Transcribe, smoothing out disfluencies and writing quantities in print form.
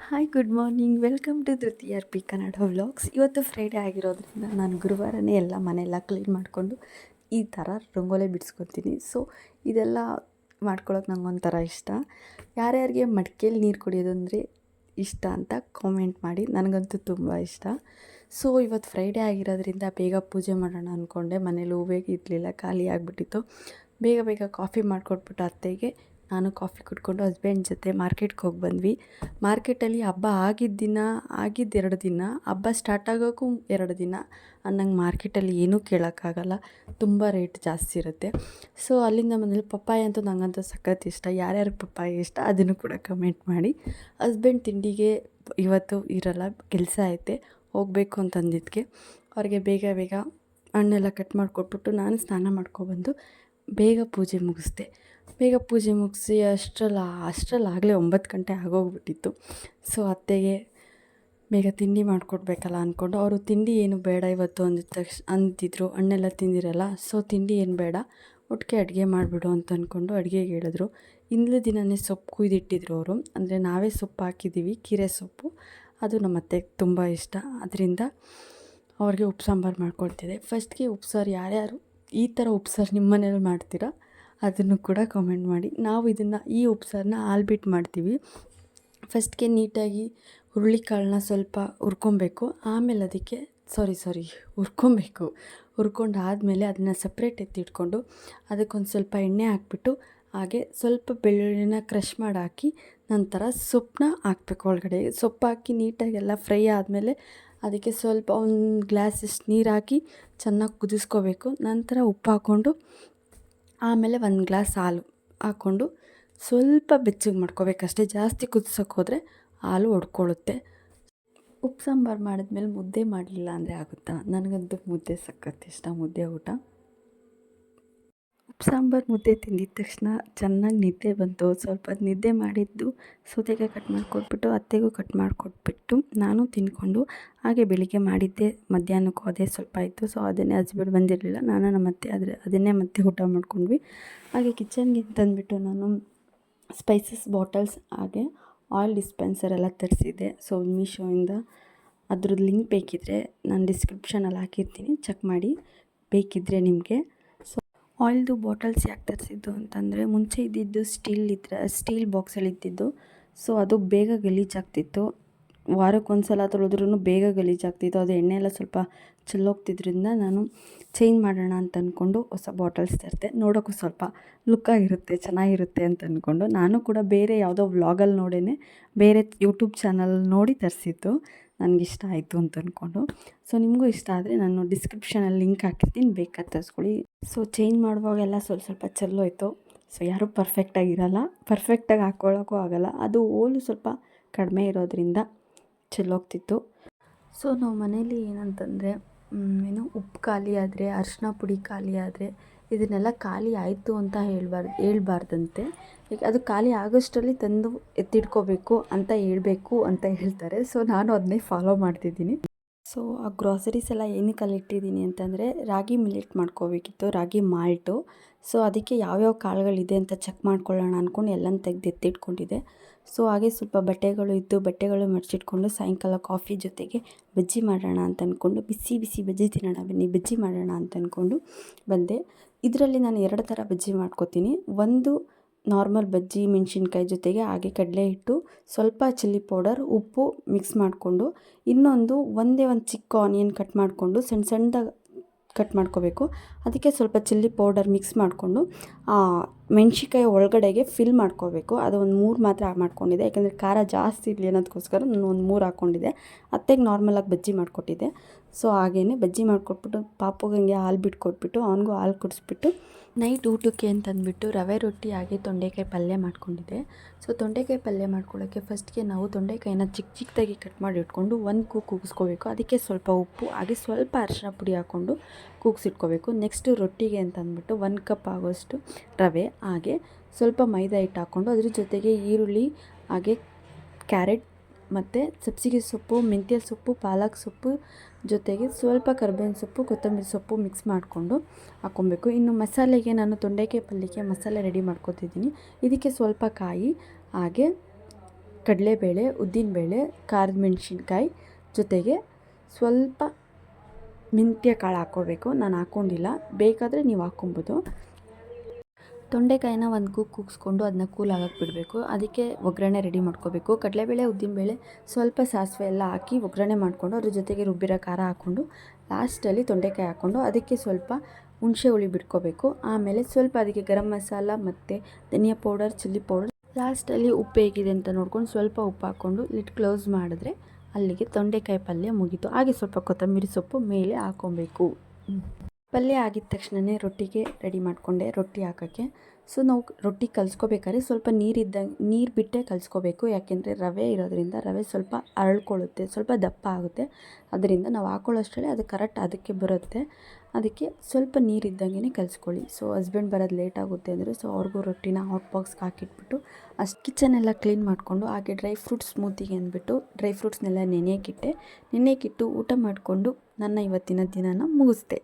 Hi good morning welcome to Dhruti R P Kannada vlogs. ಇವತ್ತು Friday ಆಗಿರೋದ್ರಿಂದ ನಾನು ಗುರುವಾರನೇ ಎಲ್ಲ ಮನೆಯೆಲ್ಲ ಕ್ಲೀನ್ ಮಾಡಿಕೊಂಡು ಈ ಥರ ರಂಗೋಲಿ ಬಿಡಿಸ್ಕೊತೀನಿ. ಸೊ ಇದೆಲ್ಲ ಮಾಡ್ಕೊಳ್ಳೋಕೆ ನಂಗೊಂಥರ ಇಷ್ಟ. ಯಾರ್ಯಾರಿಗೆ ಮಡಿಕೇಲಿ ನೀರು ಕುಡಿಯೋದು ಅಂದರೆ ಇಷ್ಟ ಅಂತ ಕಾಮೆಂಟ್ ಮಾಡಿ. ನನಗಂತೂ ತುಂಬ ಇಷ್ಟ. ಸೊ ಇವತ್ತು ಫ್ರೈಡೇ ಆಗಿರೋದ್ರಿಂದ ಬೇಗ ಪೂಜೆ ಮಾಡೋಣ ಅಂದ್ಕೊಂಡೆ. ಮನೇಲಿ ಹೂವೇ ಇರಲಿಲ್ಲ, ಖಾಲಿ ಆಗಿಬಿಟ್ಟಿತ್ತು. ಬೇಗ ಬೇಗ ಕಾಫಿ ಮಾಡಿಕೊಟ್ಬಿಟ್ಟು ಅತ್ತೆಗೆ ನಾನು ಕಾಫಿ ಕುಡ್ಕೊಂಡು ಹಸ್ಬೆಂಡ್ ಜೊತೆ ಮಾರ್ಕೆಟ್ಗೆ ಹೋಗಿ ಬಂದ್ವಿ. ಮಾರ್ಕೆಟಲ್ಲಿ ಹಬ್ಬ ಆಗಿದ್ದು 2 ದಿನ, ಹಬ್ಬ ಸ್ಟಾರ್ಟ್ ಆಗೋಕ್ಕೂ 2 ದಿನ ಅನ್ನಂಗೆ ಮಾರ್ಕೆಟಲ್ಲಿ ಏನೂ ಕೇಳೋಕ್ಕಾಗಲ್ಲ, ತುಂಬ ರೇಟ್ ಜಾಸ್ತಿ ಇರುತ್ತೆ. ಸೊ ಅಲ್ಲಿಂದ ಮನೇಲಿ ಪಪ್ಪಾಯ ಅಂತೂ ನನಗಂತೂ ಸಖತ್ ಇಷ್ಟ. ಯಾರ್ಯಾರಿಗೆ ಪಪ್ಪಾಯ ಇಷ್ಟ ಅದನ್ನು ಕೂಡ ಕಮೆಂಟ್ ಮಾಡಿ. ಹಸ್ಬೆಂಡ್ ತಿಂಡಿಗೆ ಇವತ್ತು ಇರೋಲ್ಲ, ಕೆಲಸ ಐತೆ, ಹೋಗಬೇಕು ಅಂತಂದಿದ್ದಕ್ಕೆ ಅವ್ರಿಗೆ ಬೇಗ ಬೇಗ ಹಣ್ಣೆಲ್ಲ ಕಟ್ ಮಾಡಿಕೊಟ್ಬಿಟ್ಟು ನಾನು ಸ್ನಾನ ಮಾಡ್ಕೊಬಂದು ಬೇಗ ಪೂಜೆ ಮುಗಿಸಿ ಅಷ್ಟರಲ್ಲಾಗಲೇ 9 ಗಂಟೆ ಆಗೋಗ್ಬಿಟ್ಟಿತ್ತು. ಸೊ ಅತ್ತೆಗೆ ಬೇಗ ತಿಂಡಿ ಮಾಡಿಕೊಡ್ಬೇಕಲ್ಲ ಅಂದ್ಕೊಂಡು, ಅವರು ತಿಂಡಿ ಏನು ಬೇಡ ಇವತ್ತು ಅಂದಿದ್ರು, ಹಣ್ಣೆಲ್ಲ ತಿಂದಿರಲ್ಲ, ಸೊ ತಿಂಡಿ ಏನು ಬೇಡ, ಒಟ್ಟಿಗೆ ಅಡುಗೆ ಮಾಡಿಬಿಡು ಅಂತ ಅಂದ್ಕೊಂಡು ಅಡುಗೆಗೆ ಹೇಳಿದ್ರು. ಹಿಂದಿನ ದಿನವೇ ಸೊಪ್ಪು ಕುಯ್ದಿಟ್ಟಿದ್ರು ಅವರು. ಅಂದರೆ ನಾವೇ ಸೊಪ್ಪು ಹಾಕಿದ್ದೀವಿ, ಕೀರೆ ಸೊಪ್ಪು, ಅದು ನಮ್ಮ ಅತ್ತೆಗೆ ತುಂಬ ಇಷ್ಟ. ಅದರಿಂದ ಅವ್ರಿಗೆ ಉಪ್ಸಾಂಬಾರು ಮಾಡ್ಕೊಳ್ತಿದ್ದೆ. ಫಸ್ಟ್ಗೆ ಉಪ್ಸಾರು ಯಾರ್ಯಾರು ಈ ಥರ ಉಪ್ಸಾರು ನಿಮ್ಮ ಮನೇಲಿ ಮಾಡ್ತೀರಾ ಅದನ್ನು ಕೂಡ ಕಮೆಂಟ್ ಮಾಡಿ. ನಾವು ಈ ಉಪ್ಸಾರನ್ನ ಹಾಲ್ಬಿಟ್ಟು ಮಾಡ್ತೀವಿ. ಫಸ್ಟ್ಗೆ ನೀಟಾಗಿ ಹುರುಳಿಕಾಳನ್ನ ಸ್ವಲ್ಪ ಹುರ್ಕೊಬೇಕು. ಆಮೇಲೆ ಅದಕ್ಕೆ ಹುರ್ಕೊಂಡಾದಮೇಲೆ ಅದನ್ನು ಸಪ್ರೇಟ್ ಎತ್ತಿಟ್ಕೊಂಡು ಅದಕ್ಕೊಂದು ಸ್ವಲ್ಪ ಎಣ್ಣೆ ಹಾಕ್ಬಿಟ್ಟು, ಹಾಗೆ ಸ್ವಲ್ಪ ಬೆಳ್ಳುಳ್ಳಿನ ಕ್ರಷ್ ಮಾಡಿ ಹಾಕಿ, ನಂತರ ಸೊಪ್ಪನ್ನ ಹಾಕ್ಬೇಕು. ಒಳಗಡೆ ಸೊಪ್ಪು ಹಾಕಿ ನೀಟಾಗೆಲ್ಲ ಫ್ರೈ ಆದಮೇಲೆ ಅದಕ್ಕೆ ಸ್ವಲ್ಪ ಒಂದು ಗ್ಲಾಸಷ್ಟು ನೀರು ಹಾಕಿ ಚೆನ್ನಾಗಿ ಕುದಿಸ್ಕೋಬೇಕು. ನಂತರ ಉಪ್ಪು ಹಾಕ್ಕೊಂಡು ಆಮೇಲೆ 1 ಗ್ಲಾಸ್ ಹಾಲು ಹಾಕ್ಕೊಂಡು ಸ್ವಲ್ಪ ಬೆಚ್ಚಗೆ ಮಾಡ್ಕೋಬೇಕಷ್ಟೇ. ಜಾಸ್ತಿ ಕುದಿಸೋಕೆ ಹೋದರೆ ಹಾಲು ಒಡ್ಕೊಳ್ಳುತ್ತೆ. ಉಪ್ಪು ಸಾಂಬಾರು ಮಾಡಿದ್ಮೇಲೆ ಮುದ್ದೆ ಮಾಡಲಿಲ್ಲ ಅಂದರೆ ಆಗುತ್ತಾ? ನನಗಂತೂ ಮುದ್ದೆ ಸಖತ್ ಇಷ್ಟ, ಮುದ್ದೆ ಊಟ. ಉಪ್ಪು ಸಾಂಬಾರು ಮುದ್ದೆ ತಿಂದಿದ ತಕ್ಷಣ ಚೆನ್ನಾಗಿ ನಿದ್ದೆ ಬಂತು. ಸ್ವಲ್ಪ ನಿದ್ದೆ ಮಾಡಿದ್ದು ಸೌತೆಕಾಯಿ ಕಟ್ ಮಾಡಿಕೊಟ್ಬಿಟ್ಟು ಅತ್ತೆಗೂ ಕಟ್ ಮಾಡಿಕೊಟ್ಬಿಟ್ಟು ನಾನು ತಿಂದ್ಕೊಂಡು, ಹಾಗೆ ಬೆಳಿಗ್ಗೆ ಮಾಡಿದ್ದೆ ಮಧ್ಯಾಹ್ನಕ್ಕೂ ಅದೇ ಸ್ವಲ್ಪ ಇತ್ತು. ಸೊ ಅದನ್ನೇ ಹಸ್ಬೆಂಡ್ ಬಂದಿರಲಿಲ್ಲ, ನಾನು ನಮ್ಮ ಅತ್ತೆ ಅದನ್ನೇ ಮತ್ತೆ ಊಟ ಮಾಡ್ಕೊಂಡ್ವಿ. ಹಾಗೆ ಕಿಚನ್ಗೆ ತಂದುಬಿಟ್ಟು ನಾನು ಸ್ಪೈಸಸ್ ಬಾಟಲ್ಸ್ ಹಾಗೆ ಆಯಿಲ್ ಡಿಸ್ಪೆನ್ಸರ್ ಎಲ್ಲ ತರಿಸಿದ್ದೆ. ಸೊ ಮೀಶೋಯಿಂದ ಅದ್ರದ್ದು ಲಿಂಕ್ ಬೇಕಿದ್ದರೆ ನಾನು ಡಿಸ್ಕ್ರಿಪ್ಷನಲ್ಲಿ ಹಾಕಿರ್ತೀನಿ, ಚೆಕ್ ಮಾಡಿ ಬೇಕಿದ್ದರೆ ನಿಮಗೆ. ಆಯಿಲ್ದು ಬಾಟಲ್ಸ್ ಯಾಕೆ ತರಿಸಿದ್ದು ಅಂತಂದರೆ, ಮುಂಚೆ ಇದ್ದಿದ್ದು ಸ್ಟೀಲ್ ಬಾಕ್ಸಲ್ಲಿ ಇದ್ದಿದ್ದು. ಸೊ ಅದು ಬೇಗ ಗಲೀಜಾಗ್ತಿತ್ತು, ವಾರಕ್ಕೊಂದು ಸಲ ತೊಳೆದ್ರೂ ಬೇಗ ಗಲೀಜಾಗ್ತಿತ್ತು. ಅದು ಎಣ್ಣೆ ಎಲ್ಲ ಸ್ವಲ್ಪ ಚೆಲ್ಲೋಗ್ತಿದ್ರಿಂದ ನಾನು ಚೇಂಜ್ ಮಾಡೋಣ ಅಂತ ಅಂದ್ಕೊಂಡು ಹೊಸ ಬಾಟಲ್ಸ್ ತರಿಸಿದೆ. ನೋಡೋಕ್ಕೂ ಸ್ವಲ್ಪ ಲುಕ್ಕಾಗಿರುತ್ತೆ, ಚೆನ್ನಾಗಿರುತ್ತೆ ಅಂತ ಅಂದ್ಕೊಂಡು. ನಾನು ಕೂಡ ಬೇರೆ ಯಾವುದೋ ವ್ಲಾಗಲ್ಲಿ ನೋಡೇ ಬೇರೆ ಯೂಟ್ಯೂಬ್ ಚಾನಲ್ ನೋಡಿ ತರಿಸಿದ್ದು, ನನಗಿಷ್ಟ ಆಯಿತು ಅಂತ ಅಂದ್ಕೊಂಡು. ಸೊ ನಿಮಗೂ ಇಷ್ಟ ಆದರೆ ನಾನು ಡಿಸ್ಕ್ರಿಪ್ಷನಲ್ಲಿ ಲಿಂಕ್ ಹಾಕಿರ್ತೀನಿ, ಬೇಕಾದ ತರಿಸ್ಕೊಳ್ಳಿ. ಸೊ ಚೇಂಜ್ ಮಾಡುವಾಗೆಲ್ಲ ಸ್ವಲ್ಪ ಚೆಲ್ಲೋಯ್ತು. ಸೊ ಯಾರೂ ಪರ್ಫೆಕ್ಟಾಗಿರಲ್ಲ, ಪರ್ಫೆಕ್ಟಾಗಿ ಹಾಕ್ಕೊಳ್ಳೋಕ್ಕೂ ಆಗೋಲ್ಲ. ಅದು ಓಲು ಸ್ವಲ್ಪ ಕಡಿಮೆ ಇರೋದ್ರಿಂದ ಚೆಲ್ಲೋಗ್ತಿತ್ತು. ಸೊ ನಾವು ಮನೇಲಿ ಏನಂತಂದರೆ, ಉಪ್ಪು ಖಾಲಿ ಆದರೆ, ಅರಿಶಿನ ಪುಡಿ ಖಾಲಿ ಆದರೆ ಇದನ್ನೆಲ್ಲ ಖಾಲಿ ಆಯಿತು ಅಂತ ಹೇಳ್ಬಾರ್ದಂತೆ. ಅದು ಖಾಲಿ ಆಗೋಷ್ಟರಲ್ಲಿ ತಂದು ಎತ್ತಿಟ್ಕೋಬೇಕು ಅಂತ ಹೇಳಬೇಕು ಅಂತ ಹೇಳ್ತಾರೆ. ಸೊ ನಾನು ಅದನ್ನೇ ಫಾಲೋ ಮಾಡ್ತಿದ್ದೀನಿ. ಸೊ ಆ ಗ್ರಾಸರೀಸ್ ಎಲ್ಲ ಏನಕ್ಕೆ ಇಟ್ಟಿದ್ದೀನಿ ಅಂತಂದರೆ, ರಾಗಿ ಮಿಲೆಟ್ ಮಾಡ್ಕೋಬೇಕಿತ್ತು, ರಾಗಿ ಮಾಲ್ಟು. ಸೊ ಅದಕ್ಕೆ ಯಾವ್ಯಾವ ಕಾಳುಗಳಿದೆ ಅಂತ ಚೆಕ್ ಮಾಡ್ಕೊಳ್ಳೋಣ ಅಂದ್ಕೊಂಡು ಎಲ್ಲನೂ ತೆಗೆದು ಎತ್ತಿಟ್ಕೊಂಡಿದ್ದೆ. ಸೊ ಹಾಗೆ ಸ್ವಲ್ಪ ಬಟ್ಟೆಗಳು ಮಡಚಿಟ್ಕೊಂಡು ಸಾಯಂಕಾಲ ಕಾಫಿ ಜೊತೆಗೆ ಬಜ್ಜಿ ಮಾಡೋಣ ಅಂತ ಅಂದ್ಕೊಂಡು, ಬಿಸಿ ಬಿಸಿ ಬಜ್ಜಿ ತಿನ್ನೋಣ ಬನ್ನಿ, ಬಜ್ಜಿ ಮಾಡೋಣ ಅಂತ ಅಂದ್ಕೊಂಡು ಬಂದೆ. ಇದರಲ್ಲಿ ನಾನು 2 ಥರ ಬಜ್ಜಿ ಮಾಡ್ಕೋತೀನಿ. ಒಂದು ನಾರ್ಮಲ್ ಬಜ್ಜಿ ಮೆಣಸಿನ್ಕಾಯಿ ಜೊತೆಗೆ ಹಾಗೆ ಕಡಲೆ ಹಿಟ್ಟು, ಸ್ವಲ್ಪ ಚಿಲ್ಲಿ ಪೌಡರ್, ಉಪ್ಪು ಮಿಕ್ಸ್ ಮಾಡಿಕೊಂಡು, ಇನ್ನೊಂದು ಒಂದೇ ಒಂದು ಚಿಕ್ಕ ಆನಿಯನ್ ಕಟ್ ಮಾಡಿಕೊಂಡು ಸಣ್ಣದಾಗಿ ಕಟ್ ಮಾಡ್ಕೋಬೇಕು. ಅದಕ್ಕೆ ಸ್ವಲ್ಪ ಚಿಲ್ಲಿ ಪೌಡರ್ ಮಿಕ್ಸ್ ಮಾಡಿಕೊಂಡು ಮೆಣಸಿನ್ಕಾಯಿ ಒಳಗಡೆಗೆ ಫಿಲ್ ಮಾಡ್ಕೋಬೇಕು. ಅದು ಒಂದು 3 ಮಾತ್ರ ಮಾಡ್ಕೊಂಡಿದ್ದೆ, ಯಾಕೆಂದರೆ ಖಾರ ಜಾಸ್ತಿ ಇರಲಿ ಅನ್ನೋದಕ್ಕೋಸ್ಕರ ನಾನು ಒಂದು 3 ಹಾಕ್ಕೊಂಡಿದ್ದೆ. ಅತ್ತೆಗೆ ನಾರ್ಮಲಾಗಿ ಬಜ್ಜಿ ಮಾಡಿಕೊಟ್ಟಿದ್ದೆ. ಸೊ ಹಾಗೇ ಬಜ್ಜಿ ಮಾಡಿಕೊಟ್ಬಿಟ್ಟು ಪಾಪುಗಂಗೆ ಹಾಲು ಬಿಟ್ಕೊಟ್ಬಿಟ್ಟು ಅವನಿಗೂ ಹಾಲು ಕುಡಿಸ್ಬಿಟ್ಟು ನೈಟ್ ಊಟಕ್ಕೆ ಅಂತಂದ್ಬಿಟ್ಟು ರವೆ ರೊಟ್ಟಿ ಹಾಗೆ ತೊಂಡೆಕಾಯಿ ಪಲ್ಯ ಮಾಡ್ಕೊಂಡಿದ್ದೆ. ಸೊ ತೊಂಡೆಕಾಯಿ ಪಲ್ಯ ಮಾಡ್ಕೊಳ್ಳೋಕ್ಕೆ ಫಸ್ಟ್ಗೆ ನಾವು ತೊಂಡೆಕಾಯಿನ ಚಿಕ್ಕದಾಗಿ ಕಟ್ ಮಾಡಿ ಇಟ್ಕೊಂಡು 1 ಕೂಗಿಸ್ಕೋಬೇಕು. ಅದಕ್ಕೆ ಸ್ವಲ್ಪ ಉಪ್ಪು ಹಾಗೆ ಸ್ವಲ್ಪ ಅರಿಶಿನ ಪುಡಿ ಹಾಕ್ಕೊಂಡು ಕೂಗಿಸಿಟ್ಕೋಬೇಕು. ನೆಕ್ಸ್ಟು ರೊಟ್ಟಿಗೆ ಅಂತಂದ್ಬಿಟ್ಟು 1 ಕಪ್ ಆಗೋಷ್ಟು ರವೆ ಹಾಗೆ ಸ್ವಲ್ಪ ಮೈದಾ ಹಿಟ್ಟು ಹಾಕ್ಕೊಂಡು, ಅದ್ರ ಜೊತೆಗೆ ಈರುಳ್ಳಿ ಹಾಗೆ ಕ್ಯಾರೆಟ್ ಮತ್ತು ಸಬ್ಸಿಗೆ ಸೊಪ್ಪು, ಮೆಂತ್ಯ ಸೊಪ್ಪು, ಪಾಲಕ್ ಸೊಪ್ಪು ಜೊತೆಗೆ ಸ್ವಲ್ಪ ಕರಿಬೇವಿನ ಸೊಪ್ಪು, ಕೊತ್ತಂಬರಿ ಸೊಪ್ಪು ಮಿಕ್ಸ್ ಮಾಡಿಕೊಂಡು ಹಾಕ್ಕೊಬೇಕು. ಇನ್ನು ಮಸಾಲೆಗೆ ನಾನು ತೊಂಡೆಕಾಯಿ ಪಲ್ಯಕ್ಕೆ ಮಸಾಲೆ ರೆಡಿ ಮಾಡ್ಕೊತಿದ್ದೀನಿ. ಇದಕ್ಕೆ ಸ್ವಲ್ಪ ಕಾಯಿ ಹಾಗೆ ಕಡಲೆಬೇಳೆ, ಉದ್ದಿನಬೇಳೆ, ಖಾರದ ಮೆಣಸಿನ್ಕಾಯಿ ಜೊತೆಗೆ ಸ್ವಲ್ಪ ಮೆಂತ್ಯ ಕಾಳು ಹಾಕ್ಕೋಬೇಕು. ನಾನು ಹಾಕ್ಕೊಂಡಿಲ್ಲ, ಬೇಕಾದರೆ ನೀವು ಹಾಕ್ಕೊಬೋದು. ತೊಂಡೆಕಾಯಿನ ಒಂದು ಕೂಗಿಸ್ಕೊಂಡು ಅದನ್ನ ಕೂಲ್ ಆಗಕ್ಕೆ ಬಿಡಬೇಕು. ಅದಕ್ಕೆ ಒಗ್ಗರಣೆ ರೆಡಿ ಮಾಡ್ಕೋಬೇಕು. ಕಡಲೆಬೇಳೆ, ಉದ್ದಿನಬೇಳೆ, ಸ್ವಲ್ಪ ಸಾಸಿವೆ ಎಲ್ಲ ಹಾಕಿ ಒಗ್ಗರಣೆ ಮಾಡಿಕೊಂಡು ಅದ್ರ ಜೊತೆಗೆ ರುಬ್ಬಿರೋ ಖಾರ ಹಾಕ್ಕೊಂಡು ಲಾಸ್ಟಲ್ಲಿ ತೊಂಡೆಕಾಯಿ ಹಾಕ್ಕೊಂಡು ಅದಕ್ಕೆ ಸ್ವಲ್ಪ ಹುಣಸೆ ಹುಳಿ ಬಿಟ್ಕೋಬೇಕು. ಆಮೇಲೆ ಸ್ವಲ್ಪ ಅದಕ್ಕೆ ಗರಂ ಮಸಾಲ ಮತ್ತು ಧನಿಯಾ ಪೌಡರ್, ಚಿಲ್ಲಿ ಪೌಡರ್, ಲಾಸ್ಟಲ್ಲಿ ಉಪ್ಪು ಹೇಗಿದೆ ಅಂತ ನೋಡ್ಕೊಂಡು ಸ್ವಲ್ಪ ಉಪ್ಪು ಹಾಕ್ಕೊಂಡು ಲಿಡ್ ಕ್ಲೋಸ್ ಮಾಡಿದ್ರೆ ಅಲ್ಲಿಗೆ ತೊಂಡೆಕಾಯಿ ಪಲ್ಯ ಮುಗೀತು. ಹಾಗೆ ಸ್ವಲ್ಪ ಕೊತ್ತಂಬರಿ ಸೊಪ್ಪು ಮೇಲೆ ಹಾಕ್ಕೊಬೇಕು. ಪಲ್ಯ ಆಗಿದ ತಕ್ಷಣವೇ ರೊಟ್ಟಿಗೆ ರೆಡಿ ಮಾಡಿಕೊಂಡೆ, ರೊಟ್ಟಿ ಹಾಕೋಕ್ಕೆ. ಸೊ ನಾವು ರೊಟ್ಟಿ ಕಲಿಸ್ಕೋಬೇಕಾದ್ರೆ ಸ್ವಲ್ಪ ನೀರು ಬಿಟ್ಟೇ ಕಲಿಸ್ಕೋಬೇಕು. ಯಾಕೆಂದರೆ ರವೆ ಇರೋದ್ರಿಂದ ರವೆ ಸ್ವಲ್ಪ ಅರಳ್ಕೊಳ್ಳುತ್ತೆ, ಸ್ವಲ್ಪ ದಪ್ಪ ಆಗುತ್ತೆ. ಅದರಿಂದ ನಾವು ಹಾಕೊಳ್ಳೋಷ್ಟರಲ್ಲಿ ಅದು ಕರೆಕ್ಟ್ ಅದಕ್ಕೆ ಬರುತ್ತೆ. ಅದಕ್ಕೆ ಸ್ವಲ್ಪ ನೀರಿದ್ದಂಗೆ ಕಲಿಸ್ಕೊಳ್ಳಿ. ಸೊ ಹಸ್ಬೆಂಡ್ ಬರೋದು ಲೇಟ್ ಆಗುತ್ತೆ ಅಂದರೆ ಸೊ ಅವ್ರಿಗೂ ರೊಟ್ಟಿನ ಹಾಟ್ ಬಾಕ್ಸ್ಗೆ ಹಾಕಿಟ್ಬಿಟ್ಟು ಅಷ್ಟು ಕಿಚನೆಲ್ಲ ಕ್ಲೀನ್ ಮಾಡಿಕೊಂಡು ಹಾಗೆ ಡ್ರೈ ಫ್ರೂಟ್ಸ್ ಸ್ಮೂತಿಗೆ ಅಂದ್ಬಿಟ್ಟು ಡ್ರೈ ಫ್ರೂಟ್ಸ್ನೆಲ್ಲ ನೆನೆಯಕ್ಕಿಟ್ಟು ಊಟ ಮಾಡಿಕೊಂಡು ನನ್ನ ಇವತ್ತಿನ ದಿನನ ಮುಗಿಸ್ದೆ.